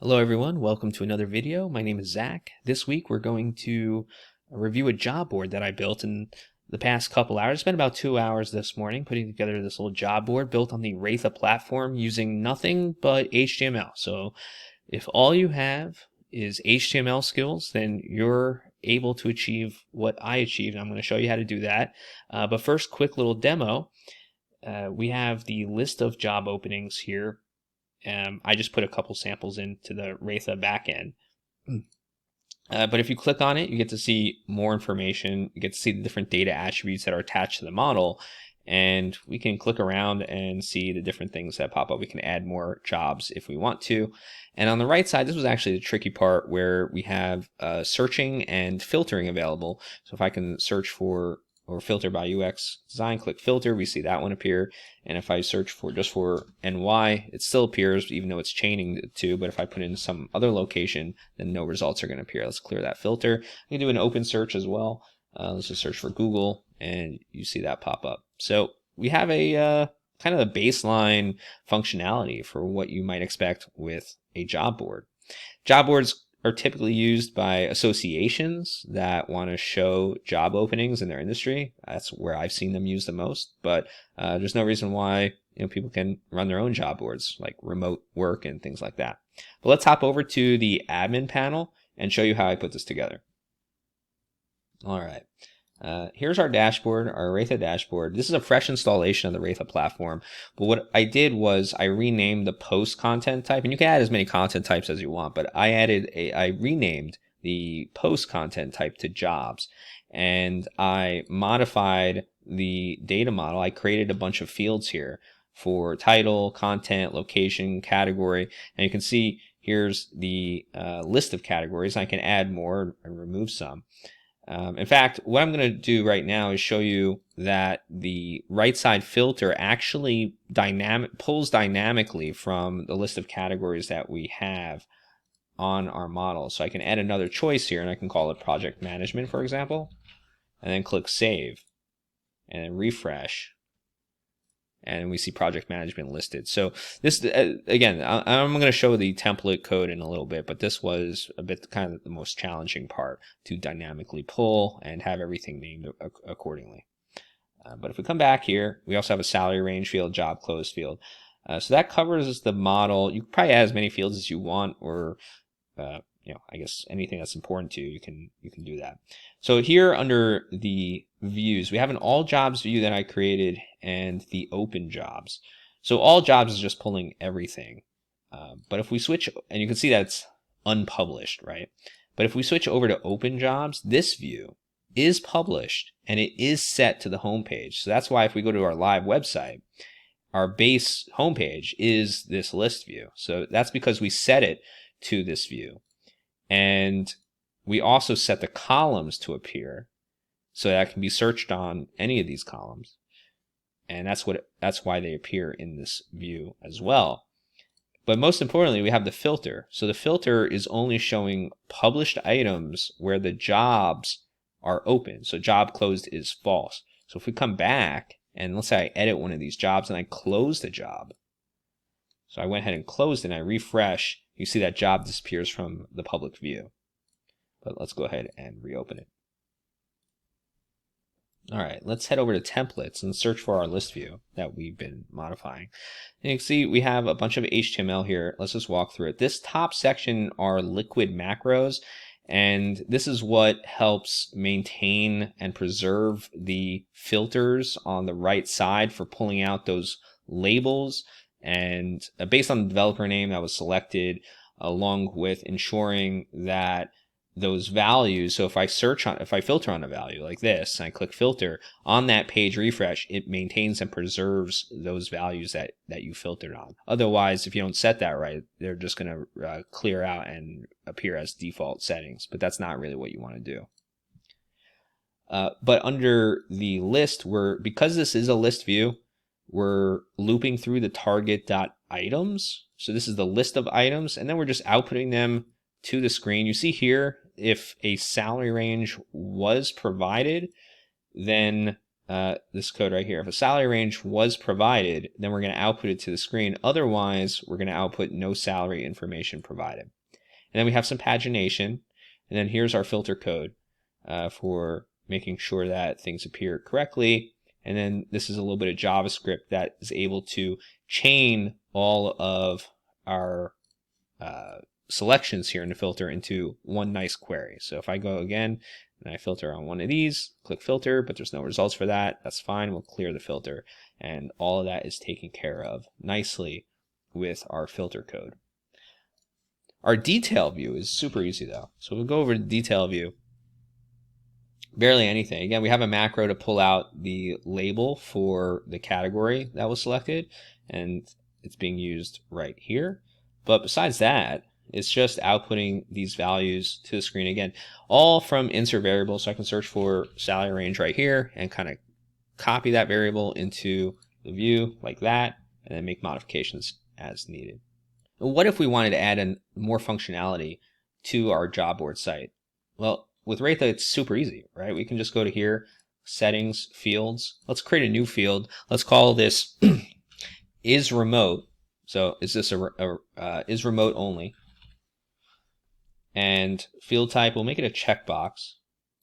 Hello everyone, welcome to another video. My name is Zach. This week we're going to review a job board that I built in the past couple hours. I spent about 2 hours this morning putting together this little job board built on the Raytha platform using nothing but HTML. So if all you have is HTML skills, then you're able to achieve what I achieved. I'm going to show you how to do that. But first, quick little demo. We have the list of job openings here. I just put a couple samples into the Raytha backend. But if you click on it, you get to see more information. You get to see the different data attributes that are attached to the model. And we can click around and see the different things that pop up. We can add more jobs if we want to. And on the right side, this was actually the tricky part where we have searching and filtering available. So if I can search for or filter by UX design, click filter, we see that one appear. And if I search for just for NY, it still appears even though it's chaining the two, but if I put in some other location, then no results are going to appear. Let's clear that filter. I can do an open search as well. Let's just search for Google and you see that pop up. So we have a kind of a baseline functionality for what you might expect with a job board. Job boards are typically used by associations that want to show job openings in their industry. That's where I've seen them used the most, but there's no reason why people can run their own job boards like remote work and things like that. But let's hop over to the admin panel and show you how I put this together. All right. Here's our dashboard, our Raytha dashboard. This is a fresh installation of the Raytha platform. But what I did was I renamed the post content type, and you can add as many content types as you want, but I renamed the post content type to jobs. And I modified the data model. I created a bunch of fields here for title, content, location, category. And you can see here's the list of categories. I can add more and remove some. In fact, what I'm going to do right now is show you that the right side filter actually pulls dynamically from the list of categories that we have on our model. So I can add another choice here and I can call it project management, for example, and then click save and then refresh. And we see project management listed. So this, again, I'm going to show the template code in a little bit, but this was a bit kind of the most challenging part to dynamically pull and have everything named accordingly. But if we come back here, we also have a salary range field, job close field. So that covers the model. You can probably add as many fields as you want, or I guess anything that's important to you, you can do that. So here under the views, we have an all jobs view that I created and the open jobs. So all jobs is just pulling everything. But if we switch, and you can see that's unpublished, right? But if we switch over to open jobs, this view is published and it is set to the home page. So that's why if we go to our live website, our base homepage is this list view. So that's because we set it to this view. And we also set the columns to appear so that can be searched on any of these columns. And that's why they appear in this view as well. But most importantly, we have the filter. So the filter is only showing published items where the jobs are open. So job closed is false. So if we come back and let's say I edit one of these jobs and I close the job. So I went ahead and closed it and I refresh. You see that job disappears from the public view. But let's go ahead and reopen it. All right, let's head over to templates and search for our list view that we've been modifying. And you can see we have a bunch of HTML here. Let's just walk through it. This top section are liquid macros, and this is what helps maintain and preserve the filters on the right side for pulling out those labels. And based on the developer name that was selected, along with ensuring that those values, so if I filter on a value like this, and I click filter, on that page refresh, it maintains and preserves those values that you filtered on. Otherwise, if you don't set that right, they're just going to clear out and appear as default settings, but that's not really what you want to do. But under the list, because this is a list view, we're looping through the target.items. So this is the list of items, and then we're just outputting them to the screen. You see here, if a salary range was provided, then this code right here. If a salary range was provided, then we're going to output it to the screen. Otherwise, we're going to output no salary information provided. And then we have some pagination. And then here's our filter code for making sure that things appear correctly. And then this is a little bit of JavaScript that is able to chain all of our selections here in the filter into one nice query. So if I go again and I filter on one of these, click filter, but there's no results for that, that's fine. We'll clear the filter. And all of that is taken care of nicely with our filter code. Our detail view is super easy though. So we'll go over to detail view. Barely anything. Again, we have a macro to pull out the label for the category that was selected, and it's being used right here. But besides that, it's just outputting these values to the screen again, all from insert variable. So I can search for salary range right here and kind of copy that variable into the view like that, and then make modifications as needed. What if we wanted to add in more functionality to our job board site? Well, with Raytha, it's super easy, right? We can just go to here, settings, fields. Let's create a new field. Let's call this is remote. So is this is remote only? And field type, we'll make it a checkbox.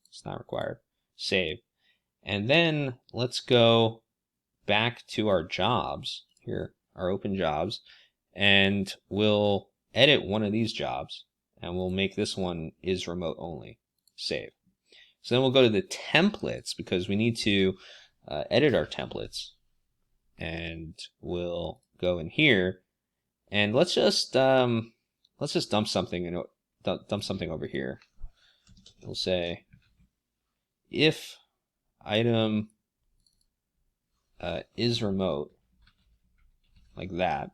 It's not required. Save. And then let's go back to our jobs here, our open jobs, and we'll edit one of these jobs, and we'll make this one is remote only. Save. So then we'll go to the templates because we need to edit our templates, and we'll go in here and let's just dump something and dump something over here. We'll say if item is remote, like that.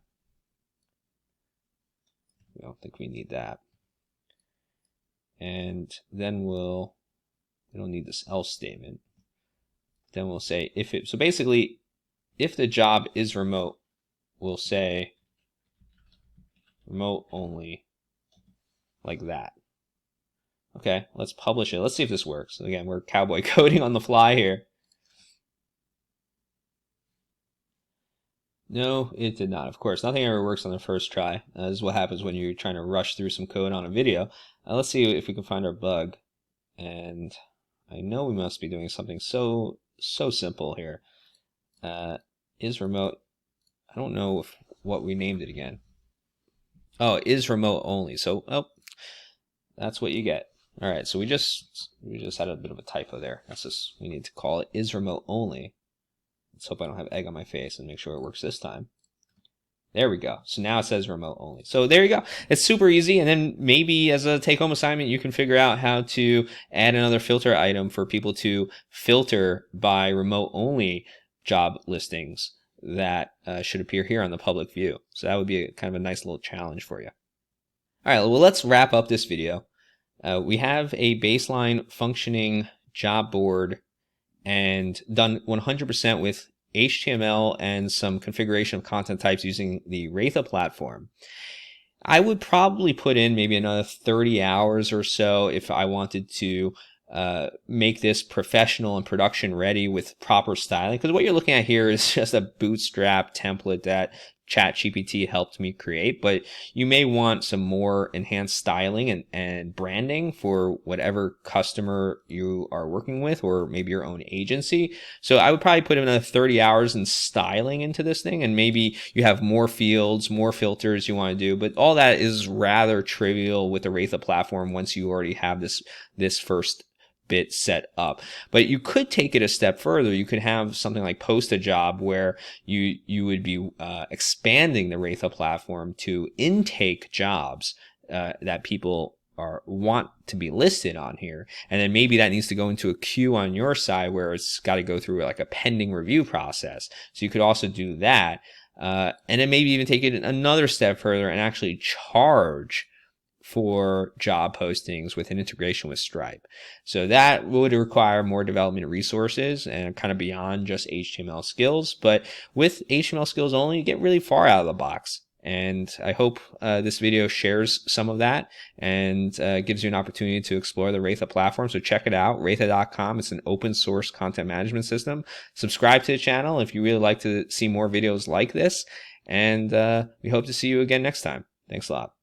We don't think we need that. And then we don't need this else statement. Then we'll say if it, so basically, if the job is remote, we'll say remote only, like that. Okay, let's publish it. Let's see if this works. Again, we're cowboy coding on the fly here. No, it did not. Of course, nothing ever works on the first try. This is what happens when you're trying to rush through some code on a video. Let's see if we can find our bug. And I know we must be doing something so simple here. Is remote. I don't know what we named it again. Oh, is remote only. So, oh, that's what you get. All right, so we just had a bit of a typo there. That's just, we need to call it is remote only. Let's hope I don't have egg on my face and make sure it works this time. There we go. So now it says remote only. So there you go. It's super easy. And then maybe as a take-home assignment, you can figure out how to add another filter item for people to filter by remote only job listings that should appear here on the public view. So that would be kind of a nice little challenge for you. All right, well, let's wrap up this video. We have a baseline functioning job board and done 100% with HTML and some configuration of content types using the Raytha platform. I would probably put in maybe another 30 hours or so if I wanted to make this professional and production ready with proper styling, because what you're looking at here is just a bootstrap template that ChatGPT helped me create, but you may want some more enhanced styling and branding for whatever customer you are working with, or maybe your own agency. So I would probably put another 30 hours in styling into this thing, and maybe you have more fields, more filters you want to do, but all that is rather trivial with the Raytha platform once you already have this first bit set up. But you could take it a step further. You could have something like post a job where you would be expanding the Raytha platform to intake jobs that people want to be listed on here, and then maybe that needs to go into a queue on your side where it's got to go through like a pending review process. So you could also do that, and then maybe even take it another step further and actually charge for job postings with an integration with Stripe. So that would require more development resources and kind of beyond just HTML skills. But with HTML skills only, you get really far out of the box. And I hope this video shares some of that and gives you an opportunity to explore the Raytha platform. So check it out, raytha.com. It's an open source content management system. Subscribe to the channel if you really like to see more videos like this. And we hope to see you again next time. Thanks a lot.